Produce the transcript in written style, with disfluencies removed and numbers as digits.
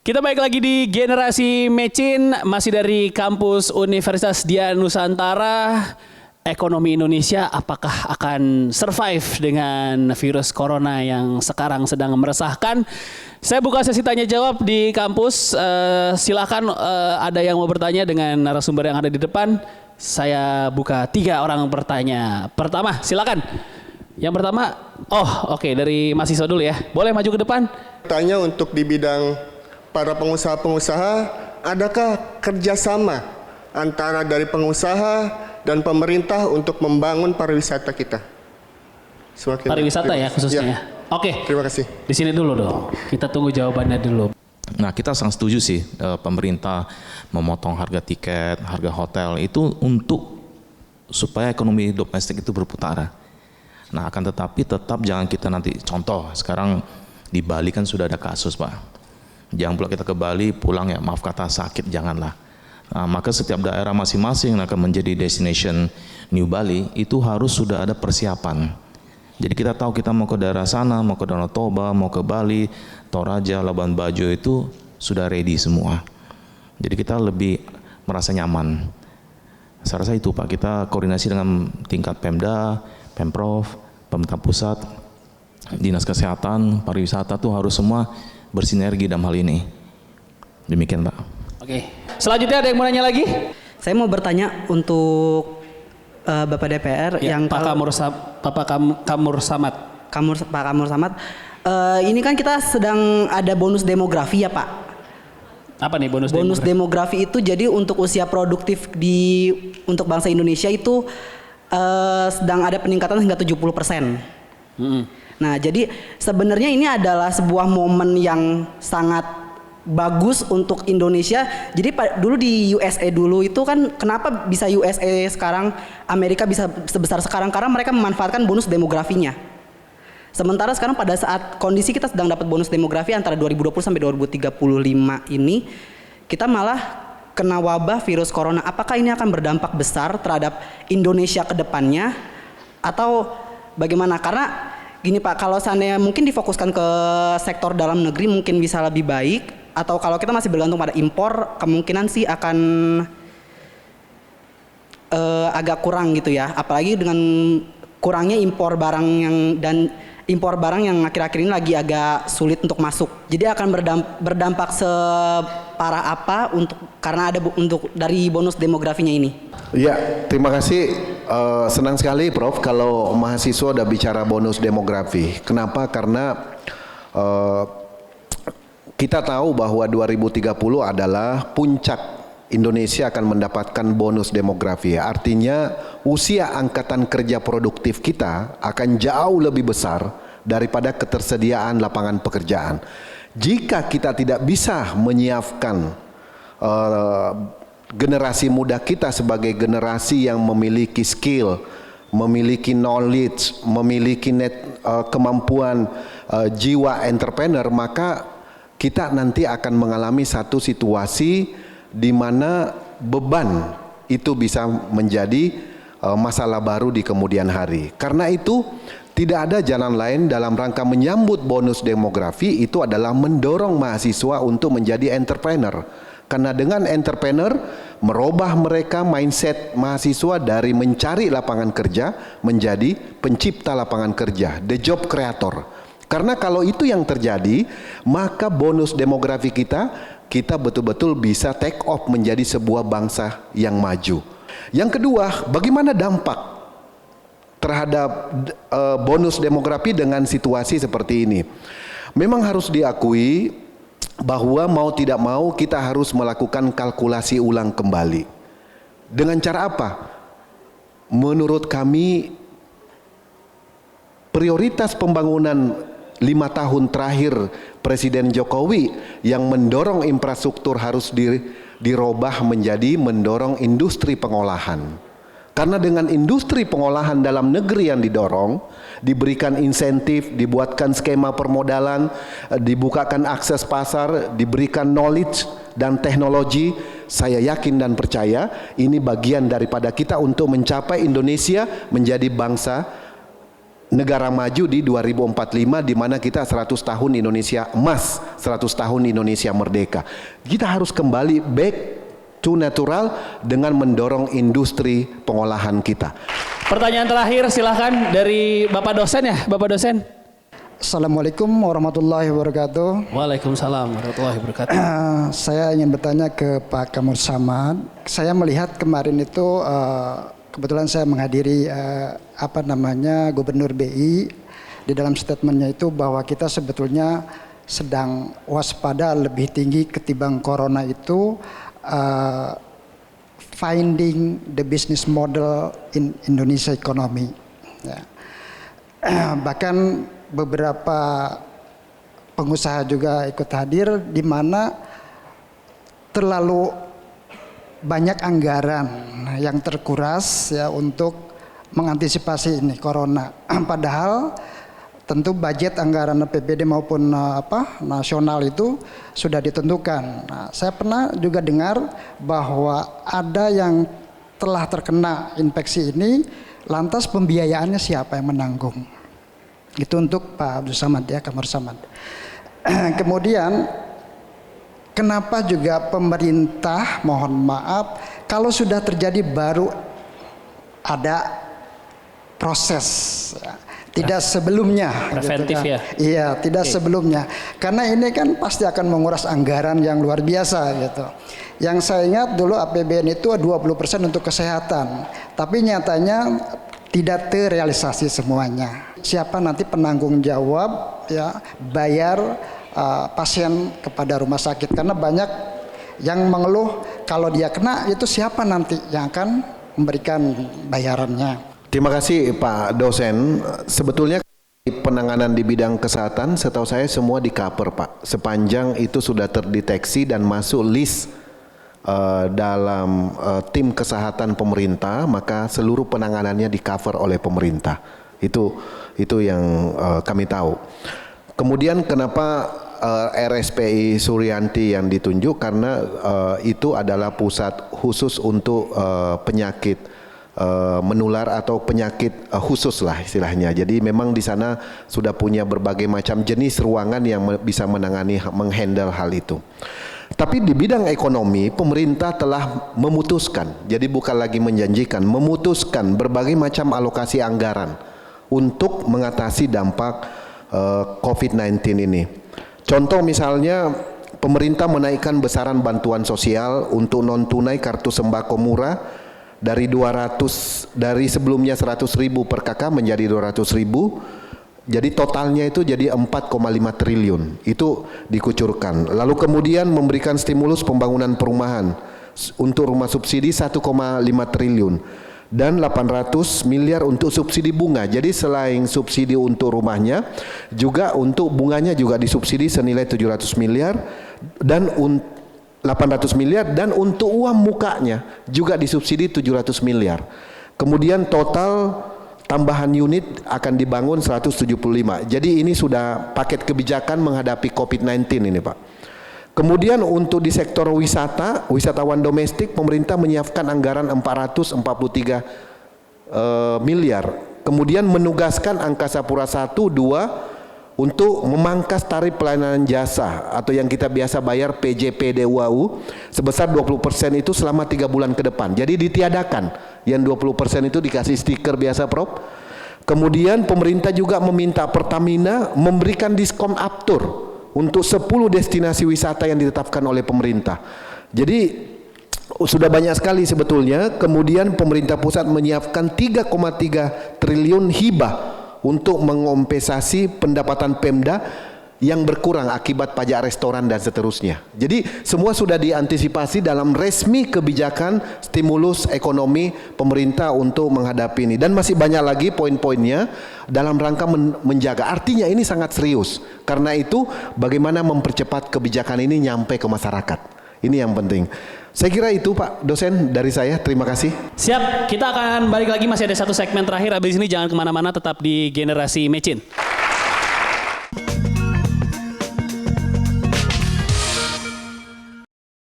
Kita balik lagi di Generasi Mecin, masih dari kampus Universitas Dian Nusantara. Ekonomi Indonesia apakah akan survive dengan virus corona yang sekarang sedang meresahkan? Saya buka sesi tanya jawab di kampus. Silakan ada yang mau bertanya dengan narasumber yang ada di depan. Saya buka 3 orang bertanya. Pertama, silakan. Yang pertama, oke, dari mahasiswa dulu ya. Boleh maju ke depan? Tanya untuk di bidang para pengusaha-pengusaha, adakah kerjasama antara dari pengusaha dan pemerintah untuk membangun pariwisata kita? Pariwisata ya khususnya ya. Oke. Terima kasih. Di sini dulu dong. Kita tunggu jawabannya dulu. Nah, kita sangat setuju sih pemerintah memotong harga tiket, harga hotel itu untuk supaya ekonomi domestik itu berputar. Nah, akan tetapi tetap jangan kita nanti contoh sekarang di Bali kan sudah ada kasus, Pak. Jangan pula kita ke Bali pulang ya maaf kata sakit, janganlah. Nah, maka setiap daerah masing-masing akan menjadi destination New Bali itu harus sudah ada persiapan. Jadi kita tahu kita mau ke daerah sana, mau ke Danau Toba, mau ke Bali, Toraja, Labuan Bajo itu sudah ready semua. Jadi kita lebih merasa nyaman. Saya rasa itu Pak, kita koordinasi dengan tingkat Pemda, Pemprov, pemerintah pusat, Dinas Kesehatan, pariwisata tuh harus semua bersinergi dalam hal ini. Demikian Pak. Oke. Selanjutnya ada yang mau nanya lagi? Saya mau bertanya untuk Bapak DPR Ya, yang Pak Kamur Samad. Pak Kamur Samad. Ini kan kita sedang ada bonus demografi ya Pak. Apa nih bonus demografi itu jadi untuk usia produktif untuk bangsa Indonesia itu sedang ada peningkatan hingga 70%. Nah, jadi sebenarnya ini adalah sebuah momen yang sangat bagus untuk Indonesia. Jadi dulu di USA dulu itu kan kenapa bisa USA sekarang, Amerika bisa sebesar sekarang karena mereka memanfaatkan bonus demografinya. Sementara sekarang pada saat kondisi kita sedang dapat bonus demografi antara 2020 sampai 2035 ini, kita malah kena wabah virus corona. Apakah ini akan berdampak besar terhadap Indonesia ke depannya atau bagaimana? Karena gini Pak, kalau seandainya mungkin difokuskan ke sektor dalam negeri mungkin bisa lebih baik, atau kalau kita masih bergantung pada impor kemungkinan sih akan agak kurang gitu ya. Apalagi dengan kurangnya impor barang yang akhir-akhir ini lagi agak sulit untuk masuk. Jadi akan berdampak separah apa karena ada dari bonus demografinya ini? Ya, terima kasih. Senang sekali Prof kalau mahasiswa udah bicara bonus demografi. Kenapa? Karena kita tahu bahwa 2030 adalah puncak Indonesia akan mendapatkan bonus demografi. Artinya usia angkatan kerja produktif kita akan jauh lebih besar daripada ketersediaan lapangan pekerjaan. Jika kita tidak bisa menyiapkan generasi muda kita sebagai generasi yang memiliki skill, memiliki knowledge, memiliki kemampuan jiwa entrepreneur, maka kita nanti akan mengalami satu situasi di mana beban itu bisa menjadi masalah baru di kemudian hari. Karena itu tidak ada jalan lain dalam rangka menyambut bonus demografi itu adalah mendorong mahasiswa untuk menjadi entrepreneur. Karena dengan entrepreneur merubah mereka mindset mahasiswa dari mencari lapangan kerja menjadi pencipta lapangan kerja, the job creator. Karena kalau itu yang terjadi, maka bonus demografi kita betul-betul bisa take off menjadi sebuah bangsa yang maju. Yang kedua, bagaimana dampak terhadap bonus demografi dengan situasi seperti ini? Memang harus diakui bahwa mau tidak mau kita harus melakukan kalkulasi ulang kembali. Dengan cara apa? Menurut kami prioritas pembangunan 5 tahun terakhir Presiden Jokowi yang mendorong infrastruktur harus dirubah menjadi mendorong industri pengolahan. Karena dengan industri pengolahan dalam negeri yang didorong, diberikan insentif, dibuatkan skema permodalan, dibukakan akses pasar, diberikan knowledge dan teknologi, saya yakin dan percaya ini bagian daripada kita untuk mencapai Indonesia menjadi bangsa negara maju di 2045 di mana kita 100 tahun Indonesia emas, 100 tahun Indonesia merdeka. Kita harus kembali back to natural dengan mendorong industri pengolahan kita. Pertanyaan terakhir silahkan dari Bapak dosen ya, Bapak dosen. Assalamualaikum warahmatullahi wabarakatuh. Waalaikumsalam warahmatullahi wabarakatuh. Saya ingin bertanya ke Pak Kamur Samad. Saya melihat kemarin itu kebetulan saya menghadiri Gubernur BI di dalam statementnya itu bahwa kita sebetulnya sedang waspada lebih tinggi ketimbang corona itu, finding the business model in Indonesia economy. Ya. Bahkan beberapa pengusaha juga ikut hadir di mana terlalu banyak anggaran yang terkuras ya untuk mengantisipasi ini corona. Padahal tentu budget anggaran APBD maupun nasional itu sudah ditentukan. Nah, saya pernah juga dengar bahwa ada yang telah terkena infeksi ini, lantas pembiayaannya siapa yang menanggung? Itu untuk Pak Abdul Samad ya, Kamur Samad. Kemudian kenapa juga pemerintah, mohon maaf, kalau sudah terjadi baru ada proses ya. Tidak sebelumnya. Preventif gitu kan. ya? Iya, tidak sebelumnya. Karena ini kan pasti akan menguras anggaran yang luar biasa gitu. Yang saya ingat dulu APBN itu 20% untuk kesehatan. Tapi nyatanya tidak terrealisasi semuanya. Siapa nanti penanggung jawab ya bayar pasien kepada rumah sakit, karena banyak yang mengeluh kalau dia kena itu siapa nanti yang akan memberikan bayarannya. Terima kasih Pak dosen. Sebetulnya penanganan di bidang kesehatan setahu saya semua di cover Pak. Sepanjang itu sudah terdeteksi dan masuk list dalam tim kesehatan pemerintah, maka seluruh penanganannya di cover oleh pemerintah. Itu yang kami tahu. Kemudian kenapa RSPI Suryanti yang ditunjuk, karena itu adalah pusat khusus untuk penyakit menular atau penyakit khusus lah istilahnya. Jadi memang di sana sudah punya berbagai macam jenis ruangan yang bisa menangani, menghandle hal itu. Tapi di bidang ekonomi pemerintah telah memutuskan, jadi bukan lagi menjanjikan, memutuskan berbagai macam alokasi anggaran untuk mengatasi dampak COVID-19 ini. Contoh misalnya pemerintah menaikkan besaran bantuan sosial untuk non tunai kartu sembako murah dari sebelumnya 100.000 per kakak menjadi 200.000. Jadi totalnya itu jadi 4,5 triliun. Itu dikucurkan. Lalu kemudian memberikan stimulus pembangunan perumahan untuk rumah subsidi 1,5 triliun dan 800 miliar untuk subsidi bunga. Jadi selain subsidi untuk rumahnya, juga untuk bunganya juga disubsidi senilai 700 miliar dan 800 miliar dan untuk uang mukanya juga disubsidi 700 miliar. Kemudian total tambahan unit akan dibangun 175. Jadi ini sudah paket kebijakan menghadapi COVID-19 ini Pak. Kemudian untuk di sektor wisata, wisatawan domestik, pemerintah menyiapkan anggaran 443 miliar. Kemudian menugaskan Angkasa Pura 1, 2 untuk memangkas tarif pelayanan jasa atau yang kita biasa bayar PJP DUAU sebesar 20% itu selama 3 bulan ke depan. Jadi ditiadakan. Yang 20% itu dikasih stiker biasa Prof. Kemudian pemerintah juga meminta Pertamina memberikan diskon aftur untuk 10 destinasi wisata yang ditetapkan oleh pemerintah. Jadi sudah banyak sekali sebetulnya. Kemudian pemerintah pusat menyiapkan 3,3 triliun hibah untuk mengompensasi pendapatan Pemda yang berkurang akibat pajak restoran dan seterusnya. Jadi semua sudah diantisipasi dalam resmi kebijakan stimulus ekonomi pemerintah untuk menghadapi ini. Dan masih banyak lagi poin-poinnya dalam rangka menjaga. Artinya ini sangat serius. Karena itu bagaimana mempercepat kebijakan ini nyampe ke masyarakat. Ini yang penting. Saya kira itu Pak dosen dari saya. Terima kasih. Siap, kita akan balik lagi, masih ada satu segmen terakhir. Abis ini jangan kemana-mana, tetap di Generasi Mecin.